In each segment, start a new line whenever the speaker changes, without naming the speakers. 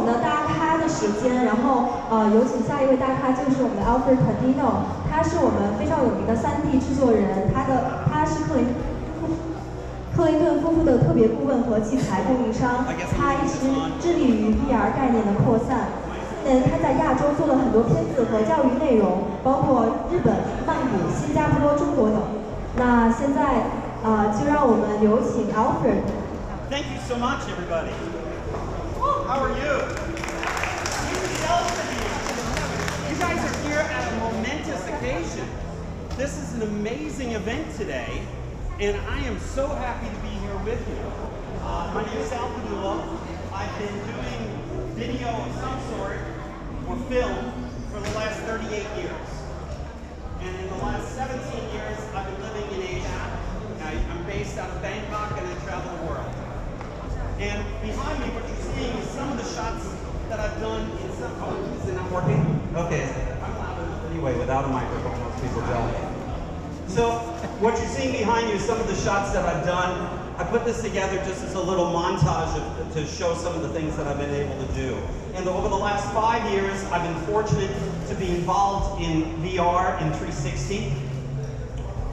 的大咖的时间，然后有请下一位大咖，就是我们的 Caudullo， 他是我们非常有名的3D 制作人，他是克林顿夫妇的特别顾问和器材供应商，他一直致力于 VeeR 概念的扩散。他在亚洲做了很多片子和教育内容，包括日本、曼谷、新加坡、中国等。那现在就让我们有请 Alfred。
Thank you so much, everybody. How are you? You guys are here at a momentous occasion. This is an amazing event today, and I am so happy to be here with you. My name is Caudullo. I've been doing video of some sort or film for the last 38 years. And in the last 17 years, I've been living in Asia. I'm based out of Bangkok and I travel the world. And behind me, what you're seeing is some of the shots that I've done in some... Oh, is it not working? Okay, I'm loud enough anyway without a microphone, most people don't. So, what you're seeing behind you is some of the shots that I've done. I put this together just as a little montage to show some of the things that I've been able to do. And over the last 5 years, I've been fortunate to be involved in VeeR and 360.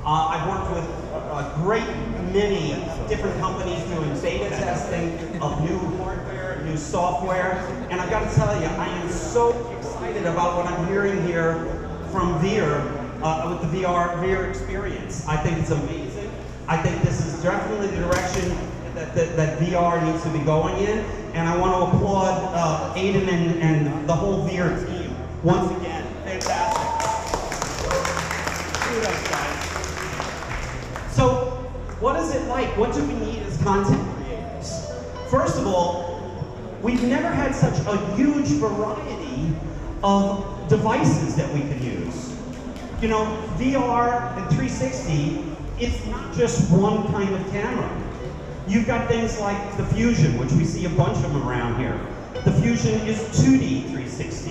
I've worked with a great many different companies doing beta testing of new hardware, new software, and I've got to tell you, I am so excited about what I'm hearing here from VeeR with the VeeR experience. I think it's amazing. I think this is definitely the direction that VeeR needs to be going in, and I want to applaud Aiden and the whole VeeR team once again. Fantastic. Kudos, guys. So, what is it like? What do we need as content creators? First of all, we've never had such a huge variety of devices that we can use. You know, VeeR and 360, it's not just one kind of camera. You've got things like the Fusion, which we see a bunch of them around here. The Fusion is 2D 360,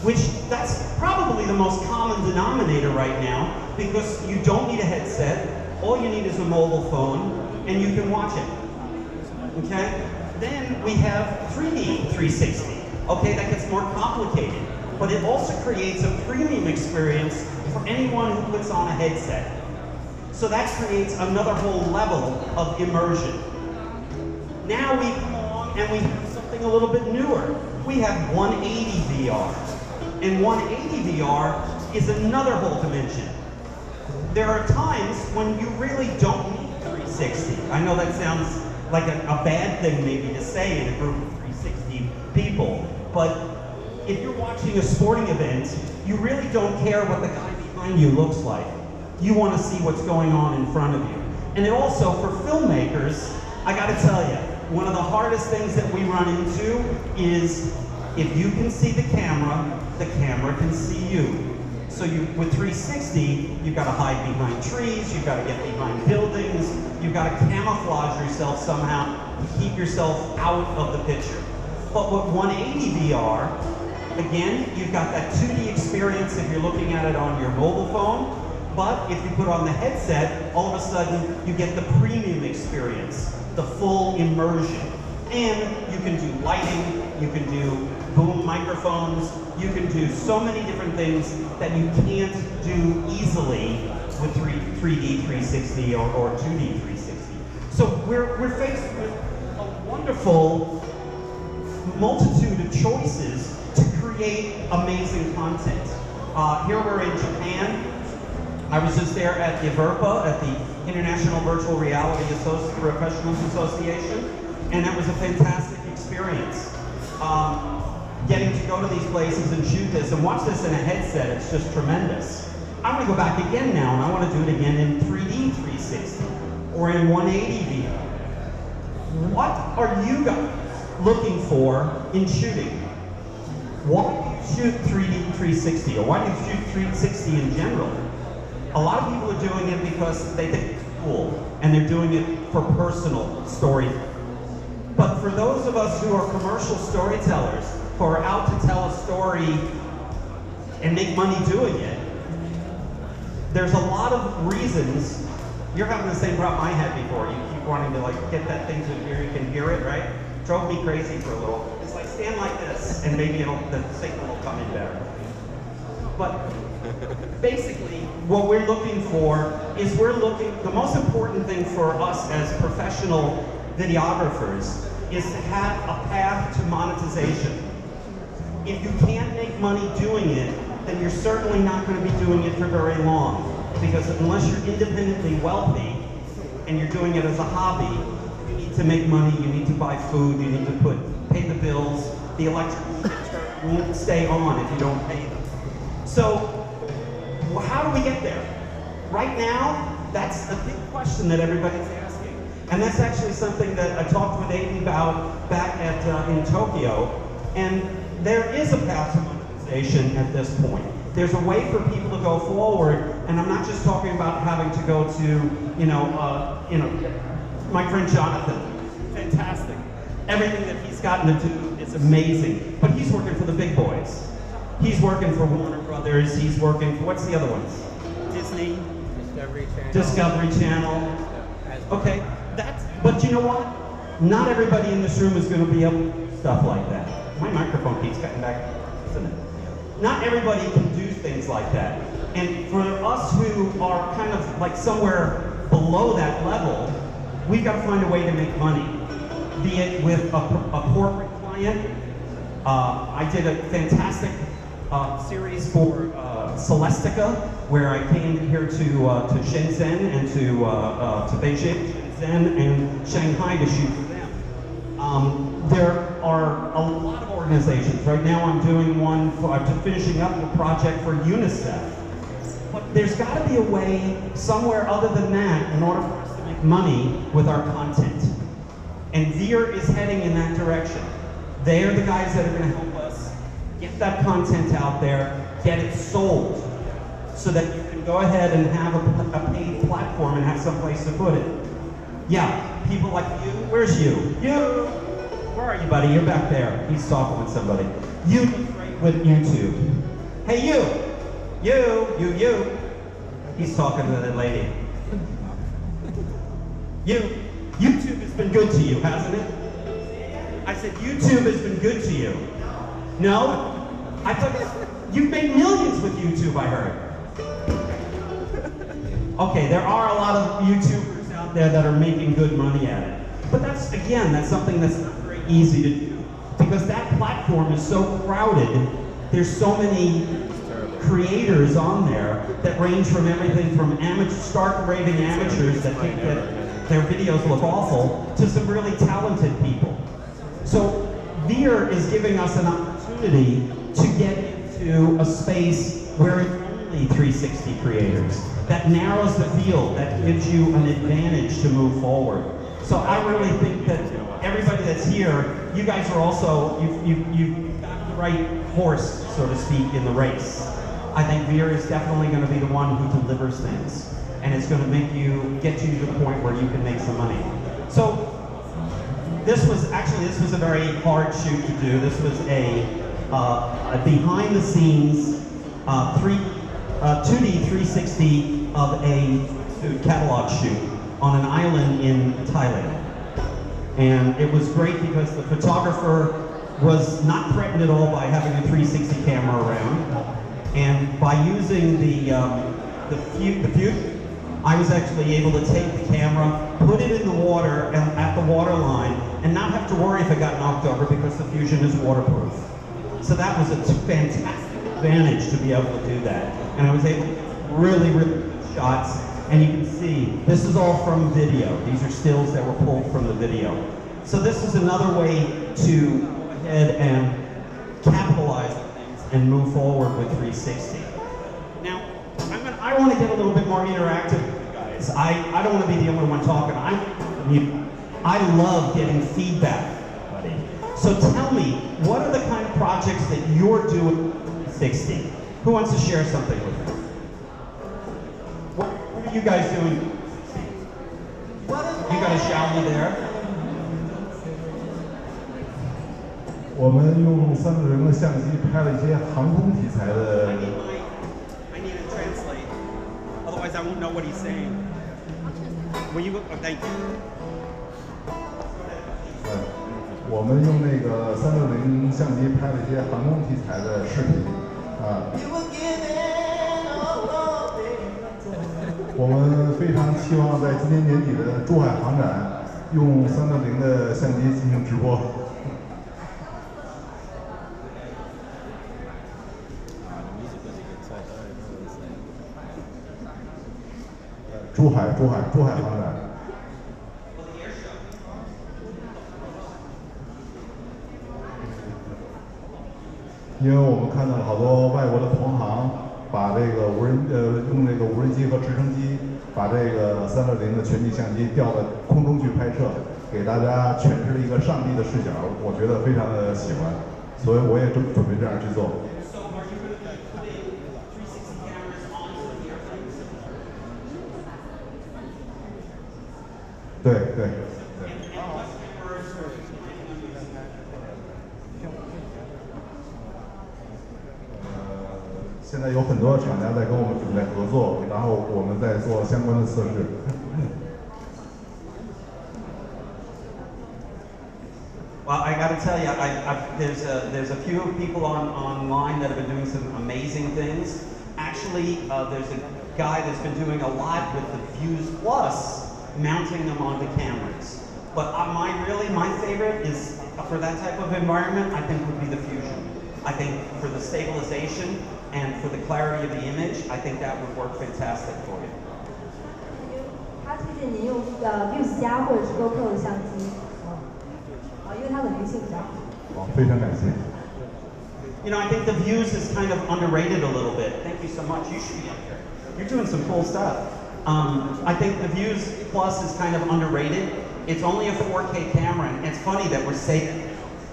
which that's probably the most common denominator right now because you don't need a headset. All you need is a mobile phone, and you can watch it, okay? Then we have 3D 360, okay? That gets more complicated, but it also creates a premium experience for anyone who puts on a headset. So that creates another whole level of immersion. Now we come along and we have something a little bit newer. We have 180 VeeR, and 180 VeeR is another whole dimension. There are times when you really don't need 360. I know that sounds like a bad thing maybe to say in a group of 360 people, but if you're watching a sporting event, you really don't care what the guy behind you looks like. You want to see what's going on in front of you. And it also, for filmmakers, I got to tell you, one of the hardest things that we run into is if you can see the camera can see you. So with 360, you've got to hide behind trees, you've got to get behind buildings, you've got to camouflage yourself somehow to keep yourself out of the picture. But with 180 VeeR, again, you've got that 2D experience if you're looking at it on your mobile phone, but if you put on the headset, all of a sudden you get the premium experience, the full immersion. And you can do lighting, you can do boom microphones, you can do so many different things that you can't do easily with 3D 360 or 2D 360. So we're faced with a wonderful multitude of choices to create amazing content. Here we're in Japan. I was just there at IVERPA, at the International Virtual Reality Professionals Association, and that was a fantastic experience. Getting to go to these places and shoot this and watch this in a headset, it's just tremendous. I want to go back again now, and I want to do it again in 3D 360 or in 180 VeeR. What are you guys looking for in shooting? Why do you shoot 3D 360, or why do you shoot 360 in general? A lot of people are doing it because they think it's cool, and they're doing it for personal story. But for those of us who are commercial storytellers, who are out to tell a story and make money doing it, there's a lot of reasons. You're having the same problem I had before. You keep wanting to like get that thing to where you can hear it, right? Drove me crazy for a little. It's like stand like this, and maybe the signal will come in better. But basically, what we're looking for is the most important thing for us as professional videographers is to have a path to monetization. If you can't make money doing it, then you're certainly not going to be doing it for very long. Because unless you're independently wealthy and you're doing it as a hobby, you need to make money, you need to buy food, you need to pay the bills, the electric won't stay on if you don't pay them. So, how do we get there? Right now, that's a big question that everybody's asking. And that's actually something that I talked with Amy about back in Tokyo. And there is a path to monetization at this point. There's a way for people to go forward, and I'm not just talking about having to go to, my friend Jonathan, fantastic. Everything that he's gotten to do is amazing, but he's working for the big boys. He's working for Warner Brothers, he's working for, what's the other ones? Disney? Discovery Channel. Okay, but you know what? Not everybody in this room is going to be able to do stuff like that. My microphone keeps cutting back, isn't it? Not everybody can do things like that. And for us who are kind of like somewhere below that level, we've got to find a way to make money. Be it with a corporate client. I did a fantastic series for Celestica, where I came here to Shenzhen and to Beijing, Shenzhen, and Shanghai to shoot for them. There are a lot of organizations. Right now I'm doing one, I'm finishing up a project for UNICEF. But there's got to be a way somewhere other than that in order for us to make money with our content. And VeeR is heading in that direction. They're the guys that are going to help us get that content out there, get it sold, so that you can go ahead and have a paid platform and have some place to put it. Yeah, people like you. Where's you? You! Where are you, buddy? You're back there. He's talking with somebody. You look great with YouTube. Hey, you! You! He's talking to that lady. YouTube has been good to you, hasn't it? I said, YouTube has been good to you. No? I thought you've made millions with YouTube, I heard. Okay, there are a lot of YouTubers out there that are making good money at it. But that's something that's not very easy to do. Because that platform is so crowded, there's so many creators on there that range from everything from stark raving amateurs that think that their videos look awful to some really talented people. So VeeR is giving us an opportunity to get into a space where it's only 360 creators. That narrows the field, that gives you an advantage to move forward. So I really think that everybody that's here, you guys are also, you've got the right horse, so to speak, in the race. I think VeeR is definitely going to be the one who delivers things. And it's going to get you to the point where you can make some money. So this was a very hard shoot to do. This was a behind the scenes 2D 360 of a catalog shoot on an island in Thailand. And it was great because the photographer was not threatened at all by having a 360 camera around. And by using the fusion, I was actually able to take the camera, put it in the water at the water line, and not have to worry if it got knocked over because the fusion is waterproof. So that was a fantastic advantage to be able to do that. And I was able to get really, really good shots. And you can see, this is all from video. These are stills that were pulled from the video. So this is another way to go ahead and capitalize on things and move forward with 360. Now, I want to get a little bit more interactive with you guys. I don't want to be the only one talking. I love getting feedback, buddy. So tell me, what are the kind of projects that you're doing with 360? Who wants to share something with me? What are you guys doing? You got a Xiaomi there?
我们用3个人的相机拍了一些航空题材的。
I need to translate. Otherwise, I won't know what he's saying. Will you? Oh, thank you.
我们用那个360相机拍了一些航空题材的视频，我们非常期望在今年年底的珠海航展，用360的相机进行直播。珠海航展。因为我们看到了好多外国的同行把这个用这个无人机和直升机，把这个360的全景相机调到空中去拍摄，给大家诠释了一个上帝的视角，我觉得非常的喜欢，所以我也准备这样去做。对对。现在有很多厂家在跟我们准备合作，然后我们在做相关的测试。
Well, I got to tell you, there's a few people online that have been doing some amazing things. Actually, there's a guy that's been doing a lot with the VeeR Plus, mounting them onto cameras. But my favorite is, for that type of environment, I think would be the Fusion. I think for the stabilization and for the clarity of the image, I think that would work fantastic for you.
他推荐您用VeeR加或者是 GoPro 的相机，因为它稳定性比较好。
非常感谢。
You know, I think the VeeR is kind of underrated a little bit. Thank you so much. You should be up here. You're doing some cool stuff. I think the VeeR Plus is kind of underrated. It's only a 4K camera, and it's funny that we're saying,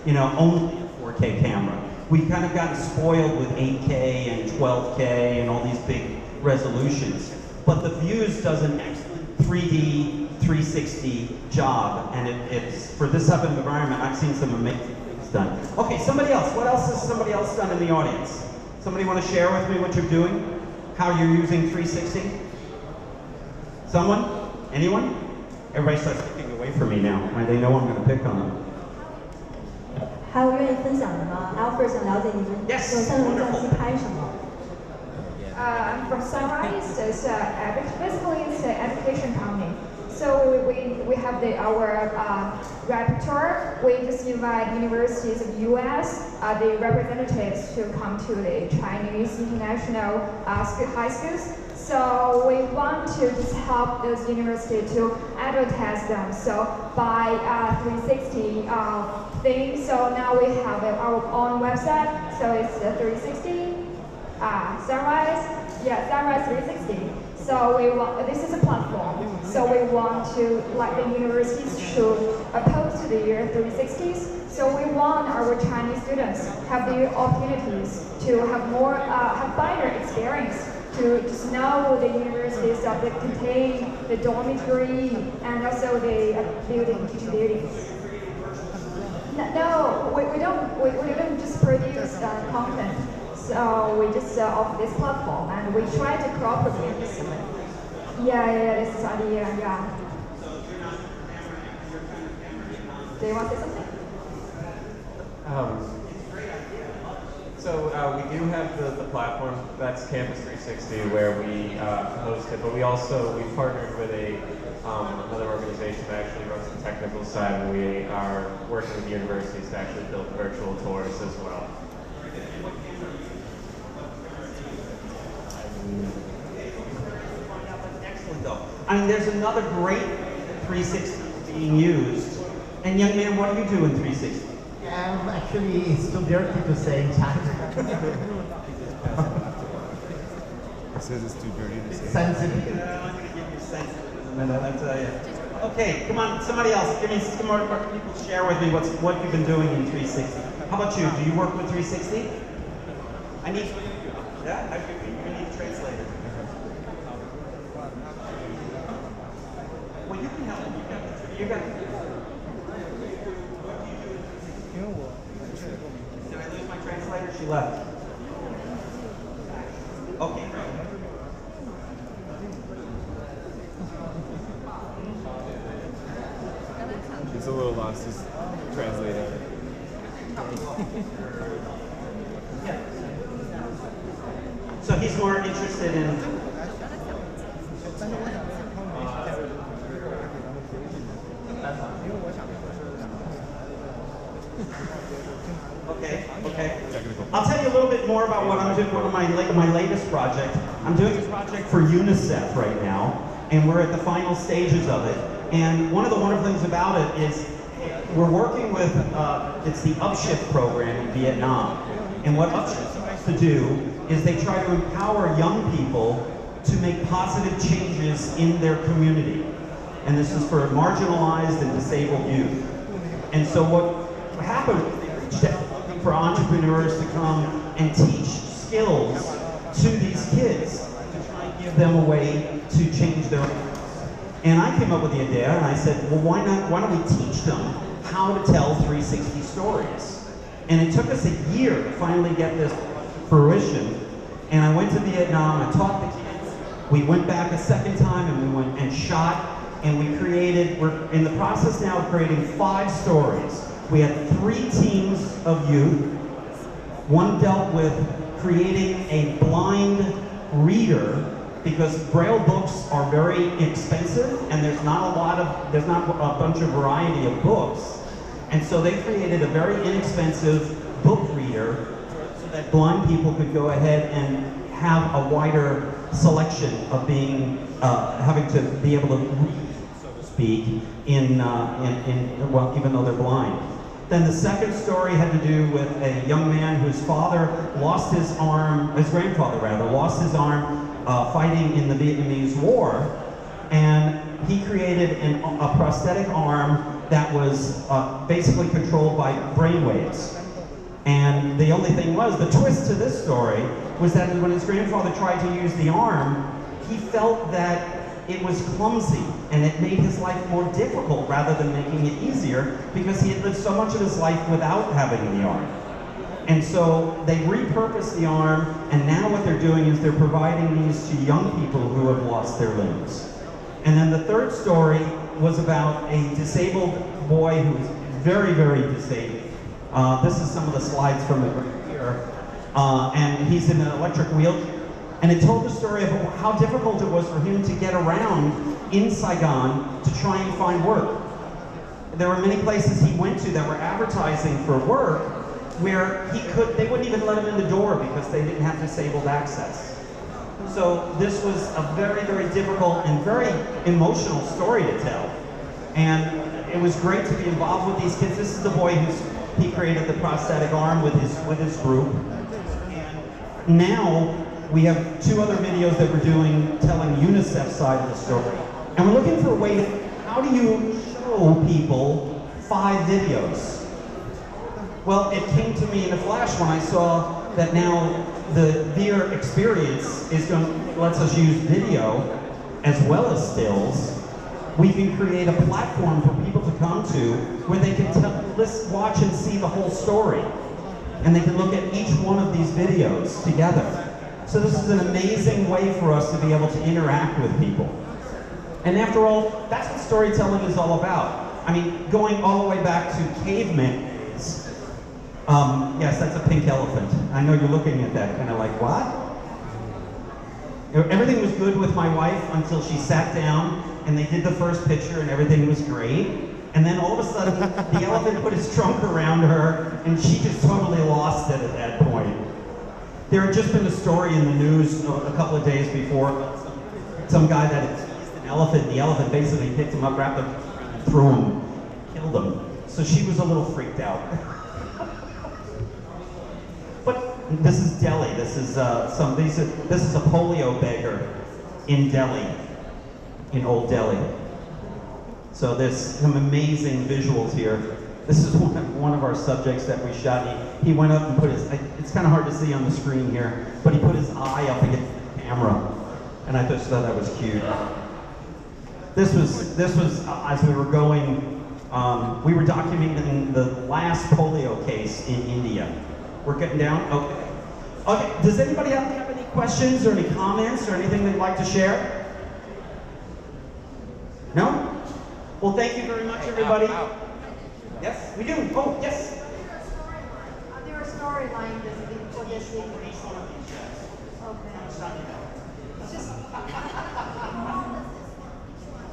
you know, only a 4K camera. We've kind of gotten spoiled with 8K and 12K and all these big resolutions. But the VeeR does an excellent 3D 360 job, and it's for this type of environment, I've seen some amazing things done. Okay, somebody else. What else has somebody else done in the audience? Somebody want to share with me what you're doing? How you're using 360? Someone? Anyone? Everybody starts looking away from me now. They know I'm going to pick on them.
还有愿意分享的吗 ？Alfred 想了解你们用360相机拍什么？
I'm from Sunrise. So it's basically it's an education company. So we have our repertoire. We just invite universities of U.S. The representatives to come to the Chinese international high schools. So we want to just help those universities to advertise them. So by 360 thing. So now we have our own website. So it's 360 Sunrise. Yeah, Sunrise 360. So this is a platform. So we want to let the universities to oppose to the year 360s. So we want our Chinese students have the opportunities to have more, have better experience to just know the universities that contain the dormitory and also the teaching buildings. No, we don't just produce content. So we just offer this platform and we try to cooperate with them. Yeah, this is idea, yeah. Do you want to say something?
So we do have the platform, that's Campus 360, where we host it, but we partnered with another organization that actually runs the technical side, and we are working with universities to actually build virtual tours as well.
Excellent though. I mean, there's another great 360 being used. And young man, what do you do in 360?
Actually, it's too dirty to say in China.
It says it's too dirty to say.
Sensitive.
I'm going to give you sensitive in a minute, I tell you. Okay, come on, somebody else. Give me some more people share with me what you've been doing in 360. How about you? Do you work with 360? I need. Yeah, I need a translator. Well, you can help me. You got. Did I lose my translator? She left. Okay, great.
It's a little boss is translating.
So he's more interested in. Okay. I'll tell you a little bit more about what I'm doing. One of my latest project. I'm doing a project for UNICEF right now, and we're at the final stages of it. And one of the wonderful things about it is we're working with it's the Upshift program in Vietnam. And what Upshift tries to do is they try to empower young people to make positive changes in their community. And this is for marginalized and disabled youth. And so what happened was they reached out for entrepreneurs to come and teach skills to these kids to try and give them a way to change their lives. And I came up with the idea, and I said, well, why don't we teach them how to tell 360 stories? And it took us a year to finally get this fruition. And I went to Vietnam, I taught the kids. We went back a second time, and we went and shot, and we're in the process now of creating 5 stories. We had 3 teams of youth. One dealt with creating a blind reader, because Braille books are very expensive, and there's not a bunch of variety of books. And so they created a very inexpensive book reader so that blind people could go ahead and have a wider selection of having to be able to read, so to speak, well, even though they're blind. Then the second story had to do with a young man whose grandfather lost his arm fighting in the Vietnamese War, and he created a prosthetic arm that was basically controlled by brainwaves. And the only thing was, the twist to this story was that when his grandfather tried to use the arm, he felt that it was clumsy, and it made his life more difficult rather than making it easier, because he had lived so much of his life without having the arm. And so they repurposed the arm, and now what they're doing is they're providing these to young people who have lost their limbs. And then the third story was about a disabled boy who was very, very disabled. This is some of the slides from it right here. And he's in an electric wheelchair. And it told the story of how difficult it was for him to get around in Saigon to try and find work. There were many places he went to that were advertising for work where they wouldn't even let him in the door because they didn't have disabled access. So this was a very, very difficult and very emotional story to tell. And it was great to be involved with these kids. This is the boy he created the prosthetic arm with his group. And now we have 2 other videos that we're doing telling UNICEF's side of the story. And we're looking for a way how do you show people 5 videos? Well, it came to me in a flash when I saw that now the VeeR experience lets us use video as well as stills. We can create a platform for people to come to where they can watch and see the whole story. And they can look at each one of these videos together. So this is an amazing way for us to be able to interact with people. And after all, that's what storytelling is all about. I mean, going all the way back to caveman days. Yes, that's a pink elephant. I know you're looking at that kind of like, what? Everything was good with my wife until she sat down and they did the first picture and everything was great. And then all of a sudden, the elephant put his trunk around her and she just totally lost it at that point. There had just been a story in the news a couple of days before about some guy that had teased an elephant. The elephant basically picked him up, wrapped him, and threw him, killed him. So she was a little freaked out. But this is Delhi. This is this is a polio beggar in Delhi, in Old Delhi. So there's some amazing visuals here. This is one of our subjects that we shot. He went up and put his, it's kind of hard to see on the screen here, but he put his eye up against the camera. And I just thought that was cute. This was as we were going, we were documenting the last polio case in India. We're getting down? Okay. Okay, does anybody have any questions or any comments or anything they'd like to share? No? Well, thank you very much, everybody. Yes, we do. Oh, yes.
There are storyline for this video.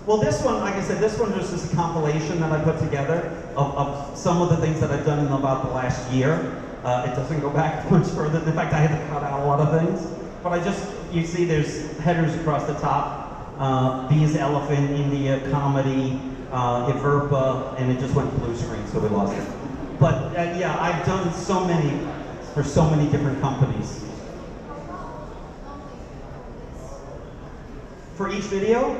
Well, this one, like I said, this one was just a compilation that I put together of some of the things that I've done in about the last year. It doesn't go back much further. In fact, I had to cut out a lot of things. But you see there's headers across the top. Bees, Elephant, India, Comedy, Everpa, and it just went blue screen, so we lost it. But yeah, I've done so many for so many different companies. For each video,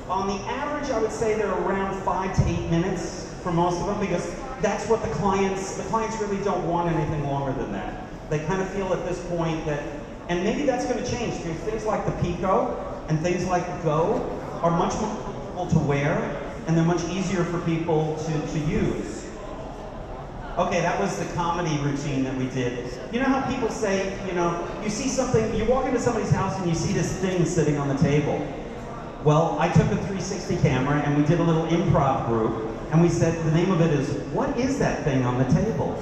on the average, I would say they're around 5 to 8 minutes for most of them, because that's what the clients really don't want anything longer than that. They kind of feel at this point that, and maybe that's going to change, because things like the Pico and things like Go are much more comfortable to wear, and they're much easier for people to use. Okay, that was the comedy routine that we did. You know how people say, you see something, you walk into somebody's house and you see this thing sitting on the table. Well, I took a 360 camera and we did a little improv group, and we said, the name of it is, what is that thing on the table?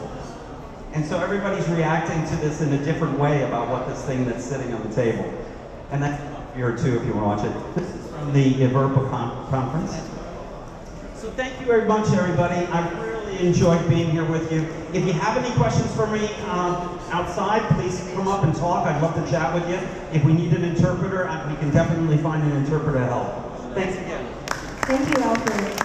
And so everybody's reacting to this in a different way about what this thing that's sitting on the table. And that's VeeR too, if you want to watch it. This is from the Everpa conference. So thank you very much, everybody. I really enjoyed being here with you. If you have any questions for me outside, please come up and talk. I'd love to chat with you. If we need an interpreter, we can definitely find an interpreter to help. Thanks again.
Thank you, Alfred.